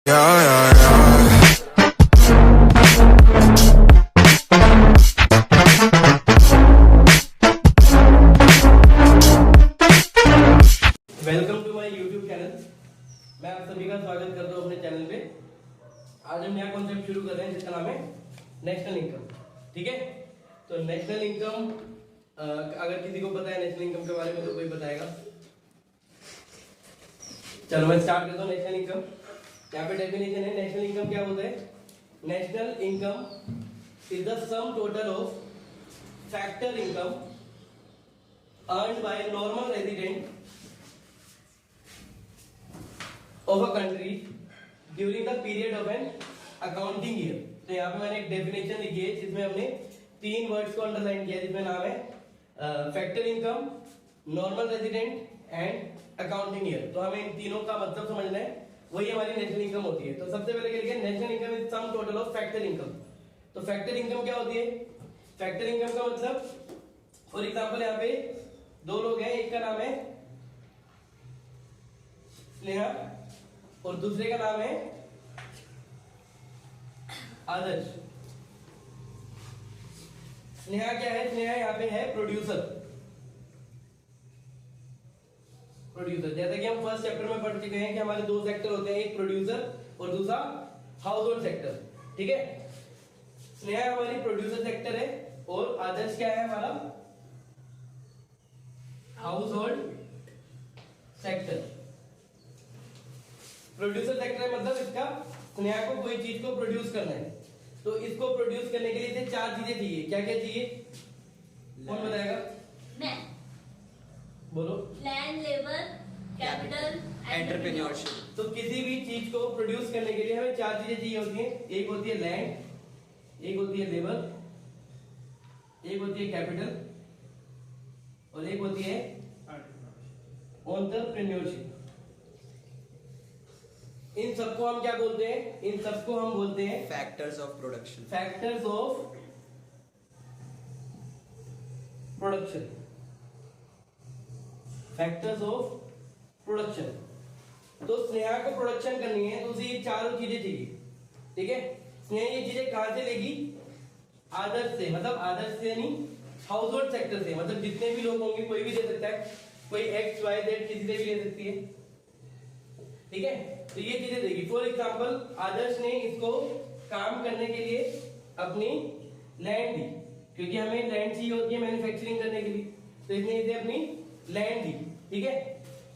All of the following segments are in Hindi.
Yeah, yeah, yeah. Welcome to my YouTube channel. मैं आप सभी का स्वागत करता हूँ अपने चैनल पे। आज हम नया कॉन्सेप्ट शुरू कर रहे हैं जिसका नाम है नेशनल इनकम। ठीक है, तो नेशनल इनकम अगर किसी को पता है नेशनल इनकम के बारे में तो कोई बताएगा। चलो मैं स्टार्ट करता हूँ। नेशनल इनकम, यहाँ पे डेफिनेशन है। नेशनल इनकम क्या होता है? National income is the sum total of factor income earned by normal resident of a country during the period of an accounting year। तो यहाँ पे मैंने एक डेफिनेशन लिखी है जिसमें हमने तीन वर्ड्स को अंडरलाइन किया, जिसमें नाम है factor income, normal resident and accounting year. तो हमें इन तीनों का मतलब समझना है, वही हमारी नेशनल इनकम होती है। तो सबसे पहले क्या लिखा है? National income is sum total of factor income. तो फैक्टर इनकम क्या होती है? फैक्टर इनकम का मतलब, फॉर एग्जाम्पल यहाँ पे दो लोग हैं, एक का नाम है स्नेहा और दूसरे का नाम है आदर्श। स्नेहा क्या है? स्नेहा यहाँ पे है प्रोड्यूसर। जैसा कि हम फर्स्ट चैप्टर में पढ़ चुके हैं कि हमारे दो सेक्टर होते हैं, एक प्रोड्यूसर और दूसरा हाउस होल्ड सेक्टर। ठीक है, स्नेहा हमारी प्रोड्यूसर सेक्टर है और आदर्श क्या है? हमारा house hold sector. Producer sector मतलब इसका स्नेहा को कोई चीज को प्रोड्यूस करना है, तो इसको प्रोड्यूस करने के लिए इसे चार चीजें चाहिए। क्या क्या चाहिए? कौन बताएगा? मैं। बोलो। Land, labour, capital, entrepreneurship. तो किसी भी चीज को प्रोड्यूस करने के लिए हमें चार चीजें चाहिए होती हैं। एक होती है लैंड, एक होती है लेबर, एक होती है कैपिटल और एक होती है एंटरप्रेन्योरशिप। इन सबको हम क्या बोलते हैं? इन सबको हम बोलते हैं factors of production. Factors of production. Factors of production. तो स्नेहा को प्रोडक्शन करनी है तो उसे ये चारों चीजें चाहिए। ठीक है, स्नेहा ये चीजें कहां से लेगी? आदर्श से, मतलब आदर्श से नहीं, हाउस होल्ड सेक्टर से। मतलब जितने भी लोग होंगे, कोई भी दे सकता है, कोई एक्स वाई जेड किसी से भी ले सकती है। ठीक है, तो ये चीजें देगी। फॉर एग्जाम्पल आदर्श ने इसको काम करने के लिए अपनी लैंड दी, क्योंकि हमें लैंड चाहिए होती है मैन्युफैक्चरिंग करने के लिए, तो इसने इसे अपनी लैंड दी। ठीक है,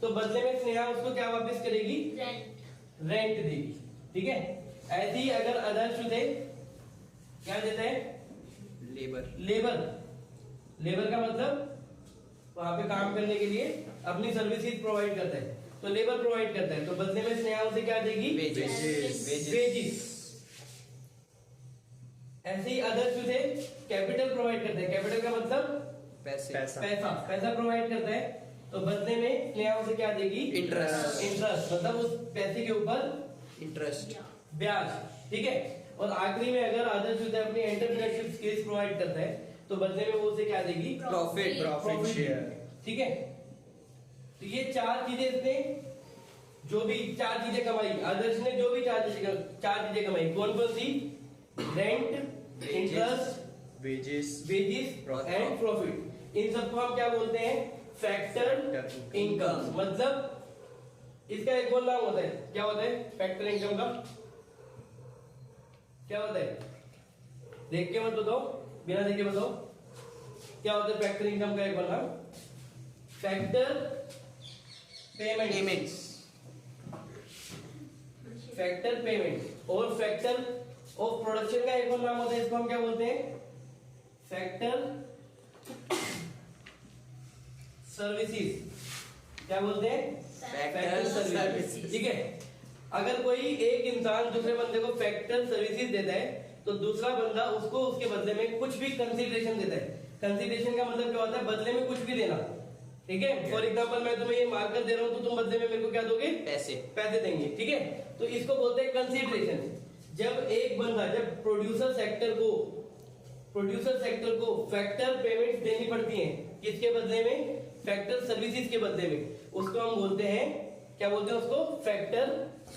तो बदले में स्नेहा उसको क्या वापस करेगी? रेंट देगी। ठीक है, ऐसे ही अगर आदर्श उसे क्या देता है? लेबर का मतलब वहां पे काम करने के लिए अपनी सर्विसेज प्रोवाइड करता है, तो लेबर प्रोवाइड करता है, तो बदले में स्नेहा उसे क्या देगी? वेजेस। ऐसे ही आदर्श उसे कैपिटल प्रोवाइड करता है। कैपिटल का मतलब पैसा प्रोवाइड करता है, तो बदले में स्नेहा उसे क्या देगी? इंटरेस्ट, मतलब उस पैसे के ऊपर इंटरेस्ट, ब्याज। ठीक है, और आखिरी में अगर आदर्श उसे अपनी एंटरप्रेन्योरशिप स्किल्स प्रोवाइड करता है, तो बदले में वो उसे क्या देगी? Profit share. ठीक है, तो ये चार चीजें इसने जो भी चार चीजें कमाई, आदर्श ने जो भी चार चीजें कमाई, कौन कौन सी? Rent, interest, wages and profit. इन सबको हम क्या बोलते हैं? Factor income. मतलब इसका एक और नाम होता है। क्या होता है फैक्टर इनकम का? क्या होता है? देख के मत बताओ, बिना देखे बताओ क्या होता है फैक्टर इनकम का एक और नाम? Factor payments. फैक्टर पेमेंट और फैक्टर ऑफ प्रोडक्शन का एक और नाम होता है, इसको हम क्या बोलते हैं? Factor services. क्या बोलते हैं? Factor services. ठीक है, अगर कोई एक इंसान दूसरे बंदे को फैक्टर सर्विसेज देता है, तो दूसरा बंदा उसको उसके बदले में कुछ भी कंसीडरेशन देता है। कंसीडरेशन का मतलब क्या होता है? बदले में कुछ भी देना। ठीक है, फॉर एग्जाम्पल मैं तुम्हें ये मार्कर दे रहा हूँ, तो तुम बदले में मेरे को क्या दोगे? पैसे देंगे। ठीक है, तो इसको बोलते हैं कंसीडरेशन। जब एक बंदा, जब प्रोड्यूसर सेक्टर को फैक्टर पेमेंट देनी पड़ती है, किसके बदले में? फैक्टर सर्विसेज के बदले में, उसको हम बोलते हैं, क्या बोलते हैं उसको? Factor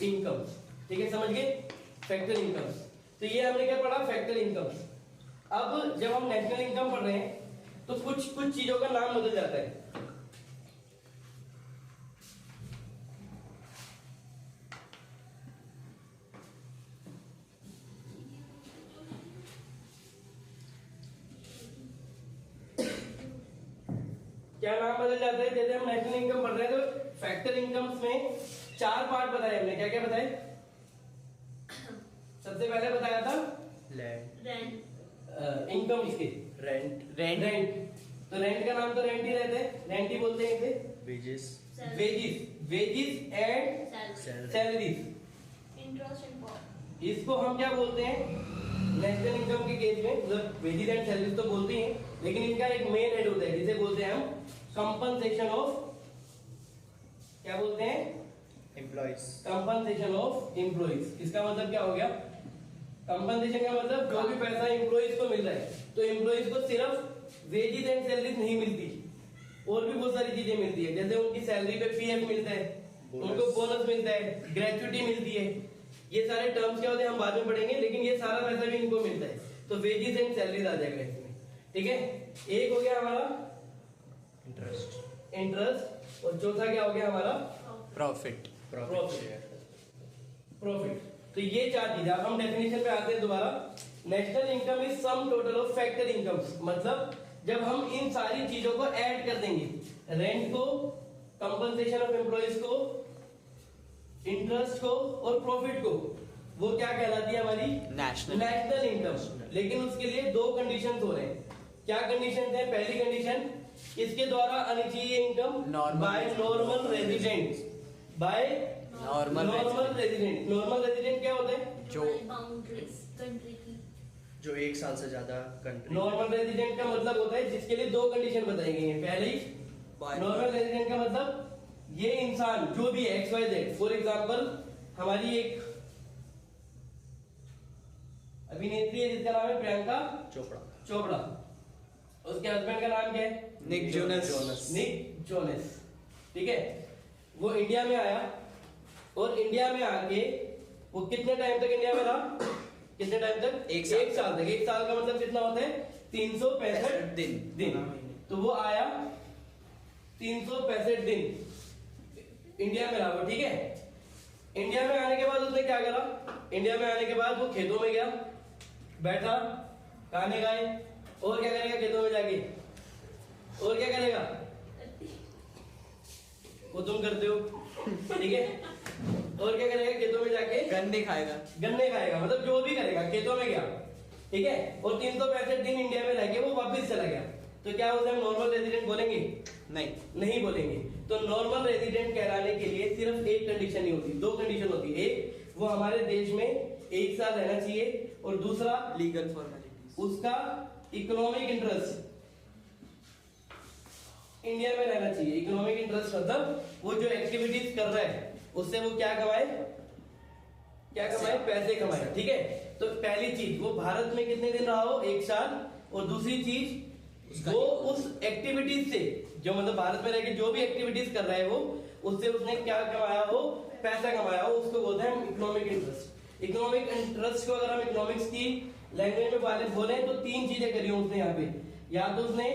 income. ठीक है, समझ गए? Factor incomes. तो ये हमने क्या पढ़ा? Factor incomes. अब जब हम नेशनल इनकम पढ़ रहे हैं तो कुछ कुछ चीजों का नाम बदल जाता है। क्या नाम बदल जाता है? जैसे हम नेशनल इनकम पढ़ रहे हैं तो फैक्टर इनकम्स में 4 पार्ट बताए हमने। क्या क्या बताए? सबसे पहले बताया था लैंड, रेंट, इनकम इसके रेंट, रेंट। तो रेंट का नाम तो रेंट ही रहता है, रेंट ही बोलते हैं इसे। Wages, wages and salary, salaries, interest and cost. इसको हम क्या बोलते हैं नेशनल इनकम के केस में? मतलब वेजिस एंड सैलरीज तो बोलते हैं, लेकिन इनका एक मेन हेड होता है जिसे बोलते हैं हम कंपनसेशन ऑफ, क्या बोलते हैं? Employees, compensation of employees. इसका मतलब क्या हो गया? कंपनसेशन का मतलब जो भी पैसा एम्प्लॉइज को मिल रहा है, तो एम्प्लॉइज को सिर्फ वेजिस एंड सैलरीज नहीं मिलती, और भी बहुत सारी चीजें मिलती है। जैसे उनकी सैलरी पे पीएफ मिलता है, उनको बोनस मिलता है, ग्रेच्युटी मिलती है। ये सारे टर्म्स क्या होते हैं हम बाद में पढ़ेंगे, लेकिन ये सारा पैसा भी इनको मिलता है। तो वेजिस एंड सैलरीज आ जाएगा इसमें, ठीक है? एक हो गया हमारा इंटरेस्ट, इंटरेस्ट, और चौथा क्या हो गया हमारा? Profit, profit. प्रॉफिट। तो ये 4 चीजें। अब हम डेफिनेशन पे आते हैं दोबारा। National income is sum total of factor incomes. मतलब जब हम इन सारी चीजों को ऐड कर देंगे, रेंट को, कंपनसेशन ऑफ एम्प्लॉइज को, इंटरेस्ट को और प्रॉफिट को, वो क्या कहलाती है? हमारी नेशनल इनकम। लेकिन उसके लिए 2 कंडीशंस हो रहे हैं। क्या कंडीशंस हैं? पहली कंडीशन, इसके द्वारा आनी चाहिए income by normal resident, by normal resident. Normal resident क्या होता है? जो बाउंड्रीज कंट्री की, जो 1 साल से ज्यादा कंट्री। नॉर्मल रेजिडेंट का मतलब होता है जिसके लिए 2 कंडीशन बताई गई है। पहली, नॉर्मल रेजिडेंट का मतलब ये इंसान जो भी है XYZ, फॉर एग्जांपल हमारी एक अभिनेत्री है जिसका नाम है प्रियंका चोपड़ा, उसके हस्बैंड का नाम क्या है? Nick Jonas. निक जोनस, ठीक है? वो इंडिया में आया, और इंडिया में आके वो कितने टाइम तक इंडिया में रहा? कितने टाइम तक? 1 साल। 1 साल तक। 1 साल का मतलब कितना होता है? 365 दिन। तो वो आया 365 दिन इंडिया में रहा वो, ठीक है? इंडिया में आने के बाद उसने क्या करा? इंडिया में आने के बाद वो खेतों में गया, बैठा, गाने गाए, और क्या करेगा खेतों में जाके? और क्या करेगा? वो तुम करते हो, ठीक है? और क्या करेगा खेतों में जाके? गन्ने खाएगा, मतलब जो भी करेगा, खेतों में गया, ठीक है? और 365 दिन इंडिया में रह के वो वापस चला गया। तो क्या उसे हम नॉर्मल रेजिडेंट बोलेंगे? नहीं बोलेंगे। तो नॉर्मल रेजिडेंट कहलाने के लिए सिर्फ एक कंडीशन नहीं होती, 2 कंडीशन होती है। एक, वो हमारे देश में 1 साल रहना चाहिए, और दूसरा लीगल फॉर्मेलिटीज, उसका इकोनॉमिक इंटरेस्ट इंडिया में रहना चाहिए। इकोनॉमिक इंटरेस्ट मतलब वो जो एक्टिविटीज कर रहा है उससे वो क्या कमाए? पैसे कमाए, ठीक है? तो पहली चीज, वो भारत में कितने दिन रहा हो? 1 साल। और दूसरी चीज, वो उस एक्टिविटीज से, जो मतलब भारत में रह के जो भी एक्टिविटीज कर रहा है वो, उससे उसने क्या कमाया हो? पैसा कमाया हो, उसको बोलते हैं इकोनॉमिक इंटरेस्ट। इकोनॉमिक इंटरेस्ट को अगर हम इकोनॉमिक्स की लैंग्वेज में बोले तो 3 चीजें करी हो उसने यहाँ पे। या तो उसने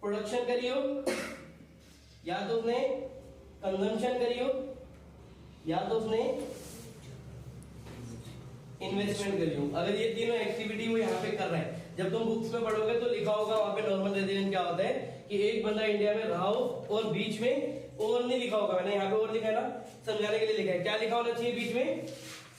प्रोडक्शन करी हो, या तो उसने कंजम्पशन करी हो, या तो उसने इन्वेस्टमेंट करी हो। अगर ये तीनों एक्टिविटी वो यहाँ पे कर रहा है, जब तुम बुक्स में पढ़ोगे तो लिखा होगा वहां पे नॉर्मल रेजिडेंट क्या होता है कि एक बंदा इंडिया में रहा हो, और बीच में और नहीं लिखा होगा, मैंने यहाँ पे और लिखा है ना, समझाने के लिए लिखा है। क्या लिखा होना चाहिए बीच में?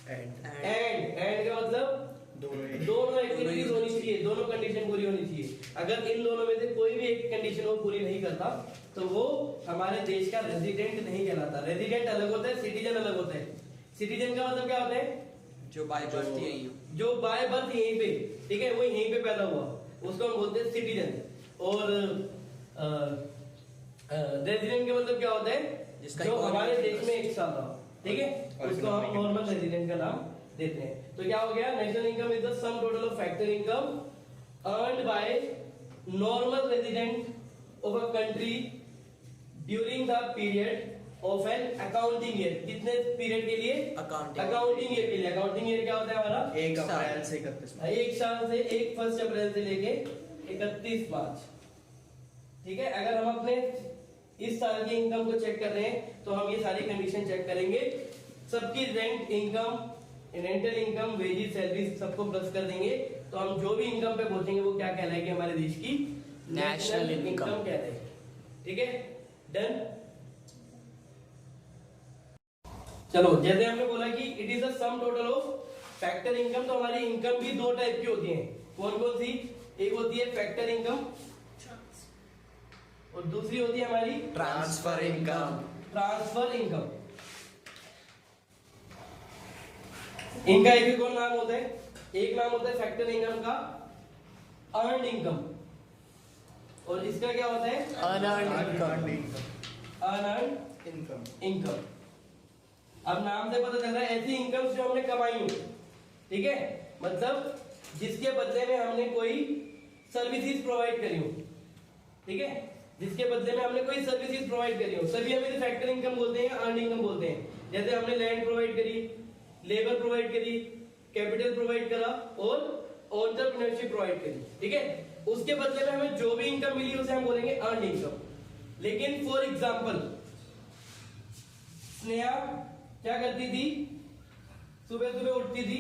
एंड का मतलब दोनों एक्टिविटीज होनी चाहिए, दोनों कंडीशन पूरी होनी चाहिए। अगर इन दोनों में से कोई भी एक कंडीशन वो पूरी नहीं करता तो वो हमारे देश का रेजिडेंट नहीं कहलाता। रेजिडेंट अलग होता है, सिटीजन अलग होता है। सिटीजन का मतलब क्या होता है? जो बाय बर्थ यहीं हो, जो बाय बर्थ यहीं पे, ठीक है, वो यहीं पे पैदा हुआ, उसको हम बोलते हैं सिटीजन। और रेजिडेंट का मतलब क्या होता है? जो हमारे देश में 1 साल रहा, ठीक है, उसको हम नॉर्मल रेजिडेंट का नाम देते हैं। तो क्या हो गया? National income is the sum total of factor income earned by normal resident of a country during the period of an accounting year, कितने पीरियड के लिए? Accounting. अकाउंटिंग ईयर के लिए। अकाउंटिंग ईयर क्या होता है हमारा? 1 साल। अप्रैल से 31 मार्च। एक साल से 1 अप्रैल से लेके 31 मार्च। ठीक है, अगर हम अपने इस साल की इनकम को चेक कर रहे हैं तो हम ये सारी कंडीशन चेक करेंगे। सबकी rent income, rental income, wages, salary सबको प्लस कर देंगे तो हम जो भी इनकम पे पहुंचेंगे वो क्या कहलाएगी? हमारे देश की नेशनल इनकम कहलाएगी। ठीक है, डन। चलो, जैसे हमने बोला कि it is the sum total of factor income, तो हमारी इनकम भी दो टाइप की होती है। कौन कौन सी? एक होती है फैक्टर इनकम और दूसरी होती है हमारी ट्रांसफर इनकम। Transfer income. इनका एक और नाम होता है, एक नाम होता है फैक्टर इनकम का अर्नड इनकम, और इसका क्या होता है? Unearned income. Unearned income. Income. अब नाम से पता चल रहा है ऐसी इनकम जो हमने कमाई हो, ठीक है, मतलब जिसके बदले में हमने कोई सर्विसेज प्रोवाइड करी हो, ठीक है, जिसके बदले में हमने कोई सर्विसेज प्रोवाइड करी हो, सभी हम इसे फैक्टर इनकम बोलते हैं, अर्नड इनकम बोलते हैं। जैसे हमने लैंड प्रोवाइड करी, लेबर प्रोवाइड करी, कैपिटल प्रोवाइड करा और एंटरप्रेन्योरशिप प्रोवाइड करी, ठीक है, उसके बदले में हमें जो भी इनकम मिली उसे हम बोलेंगे अर्नड इनकम। लेकिन फॉर एग्जांपल स्नेहा क्या करती थी? सुबह सुबह उठती थी,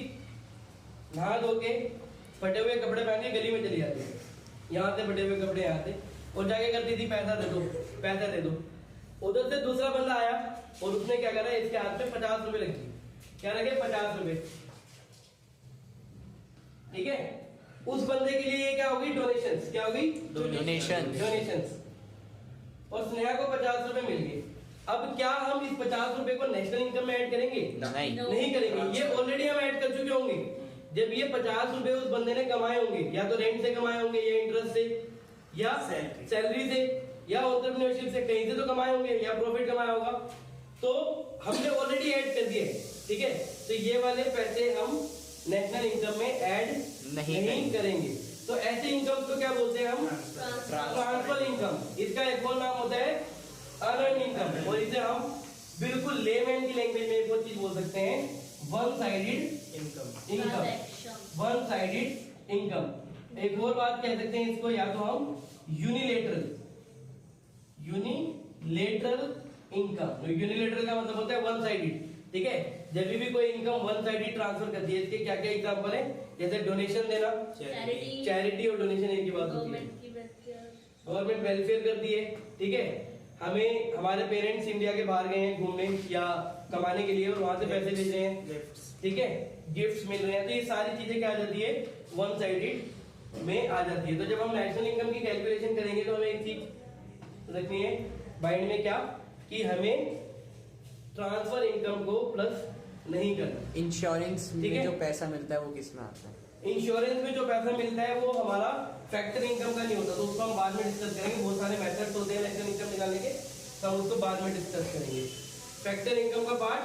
नहा धो के फटे हुए कपड़े पहन के गली में चली जाती थी, यहाँ से फटे हुए कपड़े यहाँ से, और जाके करती थी पैसा दे दो, पैसा दे दो। उधर से दूसरा बंदा आया और उसने क्या करा, इसके हाथ में 50 रुपए लगी। क्या लगे? 50 रुपए। ठीक है, उस बंदे के लिए ये क्या होगी? डोनेशंस। क्या होगी? डोनेशंस। डोनेशंस। और स्नेहा को 50 रुपए मिल गए। अब क्या हम इस 50 रुपए को नेशनल इनकम में ऐड करेंगे? नहीं। नहीं करेंगे, ये ऑलरेडी हम ऐड कर चुके होंगे। जब ये 50 रुपए उस बंदे ने कमाए होंगे, या तो रेंट से कमाए होंगे, या इंटरेस्ट से, या सैलरी से, या एंटरप्रेन्योरशिप से, कहीं से तो कमाए होंगे, या प्रॉफिट कमाया होगा, तो हमने ऑलरेडी ऐड कर दिए। ठीक है, तो ये वाले पैसे हम नेशनल इनकम में ऐड नहीं करेंगे। तो ऐसे इनकम को क्या बोलते हैं हम? Transfer income. इसका एक और नाम होता है अर्नड इनकम, और इसे हम बिल्कुल लेमैन की लैंग्वेज में एक और चीज बोल सकते हैं, one sided income. One sided income. एक और बात कह सकते हैं इसको, या तो हम यूनिलेटरल इनकम। यूनिलेटरल का मतलब होता है वन साइडेड। ठीक है, जब भी कोई इनकम वन साइडेड ट्रांसफर करती है, इसके क्या क्या एग्जांपल है? जैसे डोनेशन देना, चैरिटी और डोनेशन एक ही बात होती है। गवर्नमेंट वेलफेयर करती है, ठीक है, हमें हमारे पेरेंट्स इंडिया के बाहर गए हैं घूमने या कमाने के लिए और वहां से पैसे भेज रहे हैं, ठीक है, गिफ्ट्स मिल रहे हैं, तो ये सारी चीजें क्या आ जाती है? वन साइडेड में आ जाती है। तो जब हम नेशनल इनकम की कैलकुलेशन करेंगे तो हमें एक चीज रखनी है माइंड में, क्या कि हमें ट्रांसफर इनकम को प्लस नहीं करना। इंश्योरेंस ठीक है? में जो पैसा मिलता है वो किस में आता है? इंश्योरेंस में जो पैसा मिलता है वो हमारा फैक्टर इनकम का नहीं होता, तो उसको हम बाद में डिस्कस करेंगे। बहुत सारे मेथड्स होते हैं नेशनल इनकम निकालने के, तो हम उसको बाद में डिस्कस करेंगे। फैक्टर इनकम का पार्ट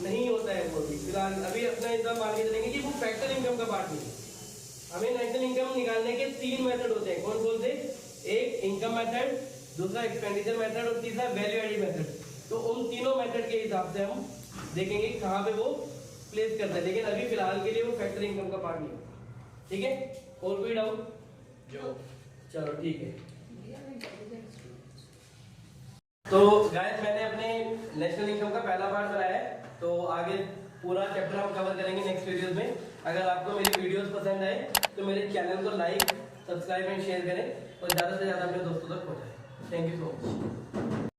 नहीं होता है वो भी, फिलहाल अभी अपना इतना मान के चलेंगे कि वो फैक्टर इनकम का पार्ट नहीं है। हमें नेशनल इनकम निकालने के 3 मेथड होते हैं। कौन कौन से? एक इनकम मेथड, दूसरा एक्सपेंडिचर मेथड और तीसरा वैल्यू एडिड मेथड। तो उन तीनों मेथड के हिसाब से हम देखेंगे कहाँ पे वो प्लेस करता है, लेकिन अभी फिलहाल के लिए वो फैक्टर इनकम का पार्ट नहीं है। ठीक है, और कोई डाउट? चलो ठीक है। तो गाइस, मैंने अपने नेशनल इनकम का पहला पार्ट बनाया है, तो आगे पूरा चैप्टर हम कवर करेंगे नेक्स्ट वीडियोस में। अगर आपको मेरी वीडियोस पसंद आए तो मेरे चैनल को लाइक, सब्सक्राइब एंड शेयर करें और ज़्यादा से ज़्यादा अपने दोस्तों तक पहुँचाएं। Thank you so much.